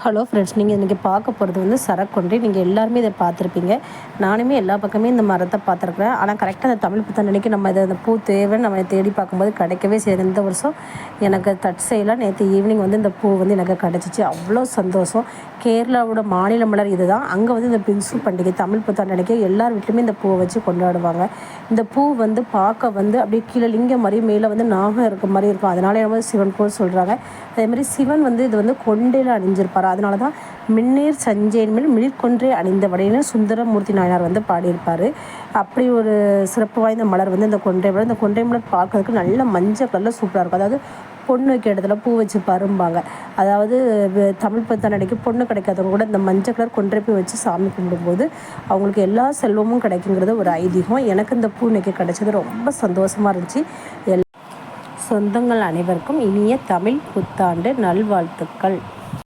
Hello friends, நீங்கள் இன்றைக்கி பார்க்க போகிறது வந்து சரக்கொன்றை. நீங்கள் எல்லாருமே இதை பார்த்துருப்பீங்க. நானுமே எல்லா பக்கமே இந்த மரத்தை பார்த்துருக்குறேன். ஆனால் கரெக்டாக அந்த தமிழ் புத்தாண்டன்னைக்கு நம்ம இதை அந்த பூ தேவைன்னு நம்ம தேடி பார்க்கும்போது கிடைக்கவே செய்யுது. இந்த வருஷம் எனக்கு தற்செயலாக நேற்று ஈவினிங் வந்து இந்த பூ வந்து எனக்கு கிடச்சிச்சு. அவ்வளோ சந்தோஷம். கேரளாவோட மாநில மலர் இது தான். அங்கே வந்து இந்த பின்சு பண்டிகை தமிழ் புத்தாண்டன்னைக்கு எல்லார் வீட்லையுமே இந்த பூவை வச்சு கொண்டாடுவாங்க. இந்த பூ வந்து பார்க்க வந்து அப்படியே கீழே லிங்கம் மாதிரி மேலே வந்து நாகம் இருக்க மாதிரி இருக்கும். அதனால நம்ம சிவன் பூ சொல்கிறாங்க. அதேமாதிரி சிவன் வந்து இது வந்து கொண்டையில் அணிஞ்சிருப்பார். அதனால தான் மின்னேர் சஞ்சேன் மேல் மிளிர்கொன்றே அணிந்தபடின்னு சுந்தரமூர்த்தி நாயனார் வந்து பாடியிருப்பார். அப்படி ஒரு சிறப்பு வாய்ந்த மலர் வந்து இந்த கொன்றை மலர். இந்த கொன்றை மலர் பார்க்கறதுக்கு நல்ல மஞ்சள் கலரில் சூப்பராக இருக்கும். அதாவது பொண்ணு வைக்க இடத்துல பூ வச்சு பரும்பாங்க. அதாவது தமிழ் புத்தாண்டன்னைக்கு பொண்ணு கிடைக்காதவங்க கூட இந்த மஞ்சள் கலர் கொன்றை பூ வச்சு சாமி கும்பிடும்போது அவங்களுக்கு எல்லா செல்வமும் கிடைக்குங்கிறது ஒரு ஐதீகம். எனக்கு இந்த பூ இன்னைக்கு கிடைச்சது ரொம்ப சந்தோஷமாக இருந்துச்சு. சொந்தங்கள் அனைவருக்கும் இனிய தமிழ் புத்தாண்டு நல்வாழ்த்துக்கள்.